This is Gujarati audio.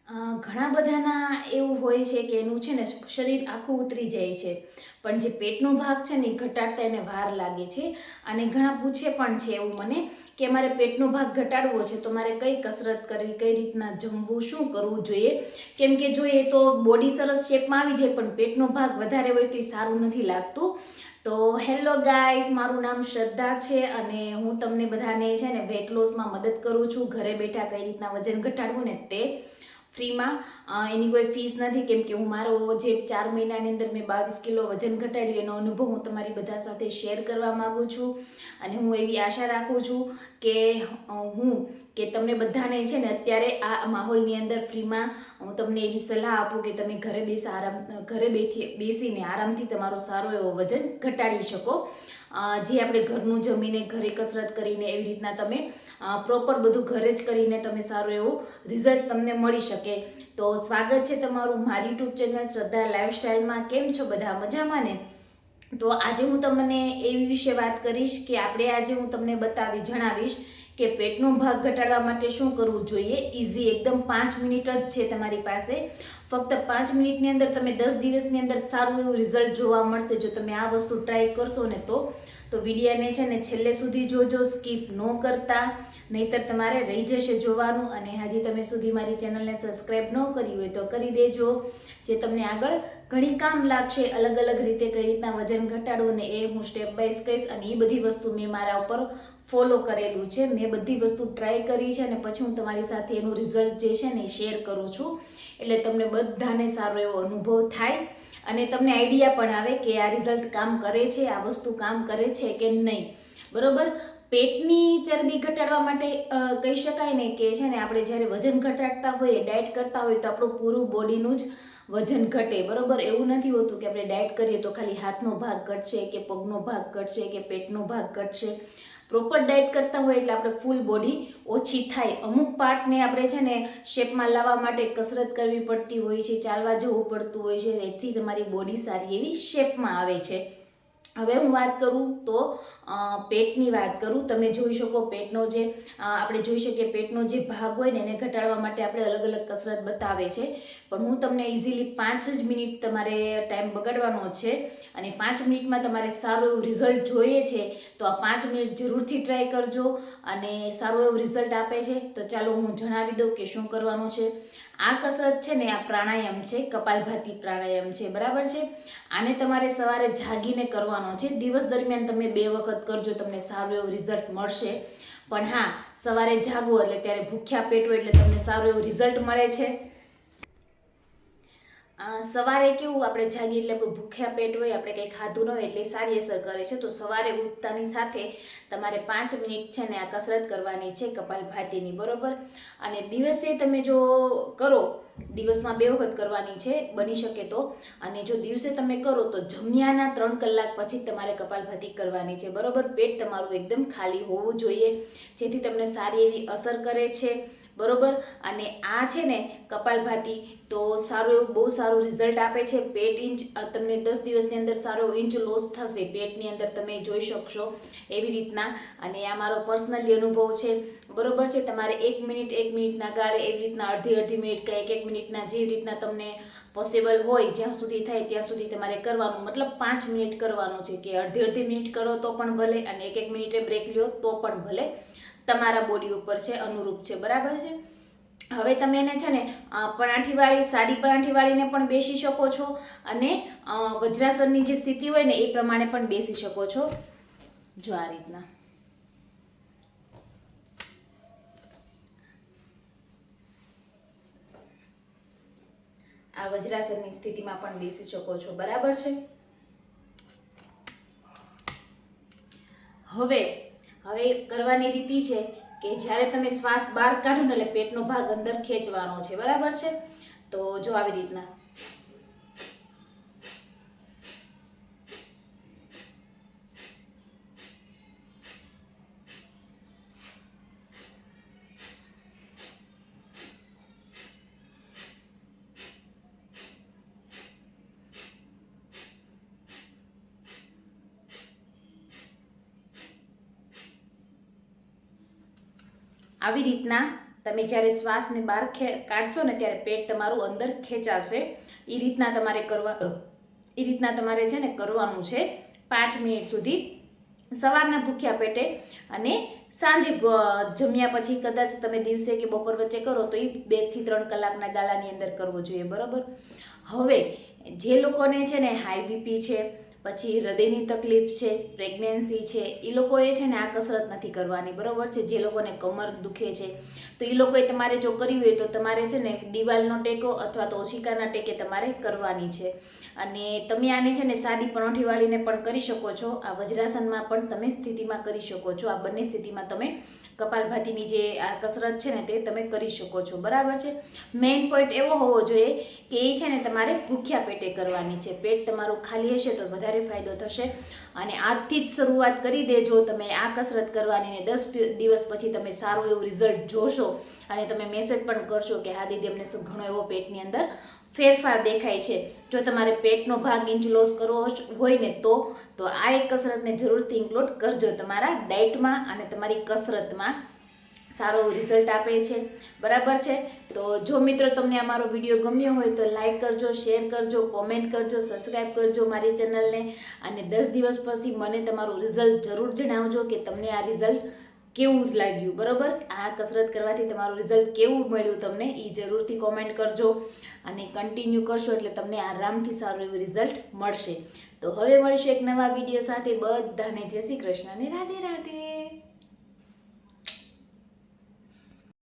ઘણા બધાના એવું હોય છે કે એનું છે ને શરીર આખું ઉતરી જાય છે, પણ જે પેટનો ભાગ છે ને એ ઘટાડતા એને વાર લાગે છે. અને ઘણા પૂછે પણ છે એવું મને કે મારે પેટનો ભાગ ઘટાડવો છે તો મારે કઈ કસરત કરવી, કઈ રીતના જમવું, શું કરવું જોઈએ. કેમ કે જોઈએ તો બોડી સરસ શેપમાં આવી જાય પણ પેટનો ભાગ વધારે હોય તો એ સારું નથી લાગતું. તો હેલો ગાઈસ, મારું નામ શ્રદ્ધા છે અને હું તમને બધાને છે ને વેટ લોસમાં મદદ કરું છું. ઘરે બેઠા કઈ રીતના વજન ઘટાડવું ને તે ફ્રીમાં. એની કોઈ ફીસ નથી, કેમ કે હું મારો જે 4 મહિનાની અંદર મેં 22 કિલો વજન ઘટાડ્યું એનો અનુભવ હું તમારી બધા સાથે શેર કરવા માગું છું. અને હું એવી આશા રાખું છું કે તમને બધાને છે ને અત્યારે આ માહોલની અંદર ફ્રીમાં હું તમને એવી સલાહ આપું કે તમે ઘરે બેસીને આરામથી તમારો સારો એવો વજન ઘટાડી શકો. જે આપણે ઘરનું જમીને ઘરે કસરત કરીને એવી રીતના તમે પ્રોપર બધું ઘરે જ કરીને તમે સારું એવું રિઝલ્ટ તમને મળી શકે. તો સ્વાગત છે તમારું મારી યુટ્યુબ ચેનલ શ્રદ્ધા લાઈફસ્ટાઈલમાં. કેમ છો બધા? મજામાં ને? તો આજે હું તમને એવી વિશે વાત કરીશ કે આજે હું તમને જણાવીશ કે પેટનો ભાગ ઘટાડવા માટે શું કરવું જોઈએ. ઇઝી એકદમ 5 મિનિટ જ છે તમારી પાસે. ફક્ત 5 મિનિટની અંદર તમે 10 દિવસની અંદર સારું એવું રિઝલ્ટ જોવા મળશે જો તમે આ વસ્તુ ટ્રાય કરશો ને તો વિડીયોને છે ને છેલ્લે સુધી જોજો, સ્કીપ ન કરતા, નહીતર તમારે રહી જશે જોવાનું. અને હજી તમે સુધી મારી ચેનલને સબસ્ક્રાઈબ ન કરી હોય તો કરી દેજો, જે તમને આગળ ઘણી કામ લાગશે. અલગ અલગ રીતે કઈ રીતના વજન ઘટાડવું ને એ હું સ્ટેપ બાય કહીશ. અને એ બધી વસ્તુ મેં મારા ઉપર ફોલો કરેલું છે, મેં બધી વસ્તુ ટ્રાય કરી છે અને પછી હું તમારી સાથે એનું રિઝલ્ટ જે છે ને એ શેર કરું છું. એટલે તમને બધાને સારો એવો અનુભવ થાય અને તમને આઈડિયા પણ આવે કે આ રિઝલ્ટ કામ કરે છે, આ વસ્તુ કામ કરે છે કે નહીં. બરોબર. પેટની ચરબી ઘટાડવા માટે કહી શકાય ને કે છે ને આપણે જ્યારે વજન ઘટાડતા હોઈએ, ડાયટ કરતા હોઈએ તો આપણું પૂરું બોડીનું જ વજન ઘટે. બરોબર. એવું નથી હોતું કે આપણે ડાયટ કરીએ તો ખાલી હાથનો ભાગ ઘટશે કે પગનો ભાગ ઘટશે કે પેટનો ભાગ ઘટશે. પ્રોપર ડાયટ કરતા હોય એટલે આપણે ફૂલ બોડી ઓછી થાય. અમુક પાર્ટને આપણે છે ને શેપમાં લાવવા માટે કસરત કરવી પડતી હોય છે, ચાલવા જવું પડતું હોય છે, એથી તમારી બોડી સારી એવી શેપમાં આવે છે. હવે હું વાત કરું તો પેટની વાત કરું. તમે જોઈ શકો આપણે જોઈ શકીએ પેટનો જે ભાગ હોય ને એને ઘટાડવા માટે આપણે અલગ અલગ કસરત બતાવે છે, પણ હું તમને ઇઝીલી 5 જ મિનિટ તમારે ટાઈમ બગાડવાનો છે અને 5 મિનિટમાં તમારે સારું એવું રિઝલ્ટ જોઈએ છે તો આ 5 મિનિટ જરૂરથી ટ્રાય કરજો અને સારું એવું રિઝલ્ટ આપે છે. તો ચાલો હું જણાવી દઉં કે શું કરવાનું છે. આ કસરત છે ને આ પ્રાણાયામ છે, કપાલભાતી પ્રાણાયામ છે. બરાબર છે. આને તમારે સવારે જાગીને કરવાનો છે. દિવસ દરમિયાન તમે 2 વખત કરજો, તમને સારું એવું રિઝલ્ટ મળશે. પણ હા, સવારે જાગો એટલે ત્યારે ભૂખ્યા પેટ હોય એટલે તમને સારું એવું રિઝલ્ટ મળે છે. સવારે કેવું આપણે જાગીએ એટલે આપણું ભૂખ્યા પેટ હોય, આપણે કંઈ ખાધું ન હોય એટલે સારી અસર કરે છે. તો સવારે ઉઠતાની સાથે તમારે 5 મિનિટ છે ને આ કસરત કરવાની છે કપાલભાતીની. બરોબર. અને દિવસે તમે જો કરો, દિવસમાં 2 વખત કરવાની છે બની શકે તો. અને જો દિવસે તમે કરો તો જમ્યાના 3 કલાક પછી તમારે કપાલભાતી કરવાની છે. બરોબર. પેટ તમારું એકદમ ખાલી હોવું જોઈએ, જેથી તમને સારી એવી અસર કરે છે. બરોબર. અને આ છે ને કપાલભાતી તો બહુ સારું રિઝલ્ટ આપે છે. તમને 10 દિવસની અંદર સારો ઇંચ લોસ થશે પેટની અંદર, તમે જોઈ શકશો એવી રીતના. અને આ મારો પર્સનલી અનુભવ છે. બરોબર છે. તમારે 1 મિનિટના ગાળે એવી રીતના અડધી મિનિટ કે 1 મિનિટના જેવી રીતના તમને પોસિબલ હોય જ્યાં સુધી થાય ત્યાં સુધી તમારે કરવાનું. મતલબ 5 મિનિટ કરવાનું છે, કે અડધી મિનિટ કરો તો પણ ભલે અને 1 મિનિટે બ્રેક લ્યો તો પણ ભલે. તમારા બોડી ઉપર છે, અનુરૂપ છે. બરાબર છે. હવે તમે એને છે ને સાદી પરાઠી વાળીને પણ બેસી શકો છો અને વજ્રાસનની જે સ્થિતિ હોય ને એ પ્રમાણે પણ બેસી શકો છો. જો આ રીતના આ વજ્રાસનની સ્થિતિમાં પણ બેસી શકો છો. બરાબર છે. હવે કરવાની રીતિ છે કે જ્યારે તમે શ્વાસ બહાર કાઢો ને એટલે પેટનો ભાગ અંદર ખેંચવાનો છે. બરાબર છે. તો જો આવી રીતના તમે જ્યારે શ્વાસને બહાર કાઢશો ને ત્યારે પેટ તમારું અંદર ખેંચાશે. એ રીતના તમારે છે ને કરવાનું છે 5 મિનિટ સુધી, સવારના ભૂખ્યા પેટે. અને સાંજે જમ્યા પછી કદાચ તમે દિવસે કે બપોર વચ્ચે કરો તો એ 2 થી 3 કલાકના ગાળાની અંદર કરવો જોઈએ, બરાબર. હવે જે લોકોને છે ને હાઈ બીપી છે, પછી હૃદયની તકલીફ છે, પ્રેગ્નન્સી છે, એ લોકોએ છે ને આ કસરત નથી કરવાની, બરાબર છે. જે લોકોને કમર દુખે છે તો એ લોકોએ તમારે જો કરવી હોય તો તમારે છે ને દિવાલનો ટેકો અથવા તો ઓશિકાના ટેકે તમારે કરવાની છે. અને તમે આને છે ને સાદી પરોઠી વાળીને પણ કરી શકો છો. આ વજ્રાસનમાં પણ તમે સ્થિતિમાં કરી શકો છો. આ બંને સ્થિતિમાં તમે કપાલભાતીની જે આ કસરત છે ને તે તમે કરી શકો છો, બરાબર છે. મેઇન પોઈન્ટ એવો હોવો જોઈએ કે એ છે ને તમારે ભૂખ્યા પેટે કરવાની છે. પેટ તમારું ખાલી હશે તો વધારે ફાયદો થશે. અને આજથી જ શરૂઆત કરી દેજો તમે આ કસરત કરવાની, ને 10 દિવસ પછી તમે સારું એવું રિઝલ્ટ જોશો અને તમે મેસેજ પણ કરશો કે હા દીદી અમને ઘણો એવો પેટની અંદર ફેરફાર દેખાય છે. જો તમારે પેટનો ભાગ ઇંચ લોસ કરવો હોય ને તો આ એક કસરતને જરૂરથી ઇન્ક્લુડ કરજો તમારા ડાયટમાં અને તમારી કસરતમાં. સારો રિઝલ્ટ આપે છે, બરાબર છે. તો જો મિત્રો તમને અમારો વિડીયો ગમ્યો હોય તો લાઈક કરજો, શેર કરજો, કોમેન્ટ કરજો, સબસ્ક્રાઈબ કરજો મારી ચેનલને. અને 10 દિવસ પછી મને તમારું રિઝલ્ટ જરૂર જણાવજો કે તમને આ રિઝલ્ટ કેવું લાગ્યું, બરાબર. આ કસરત કરવાથી તમારું રિઝલ્ટ કેવું મળ્યું તમને એ જરૂરથી કોમેન્ટ કરજો. અને કન્ટિન્યુ કરશો એટલે તમને આરામથી સારું એવું રિઝલ્ટ મળશે. તો હવે મળીશું એક નવા વિડીયો સાથે. બધાને જય શ્રી કૃષ્ણ અને રાધે રાધે.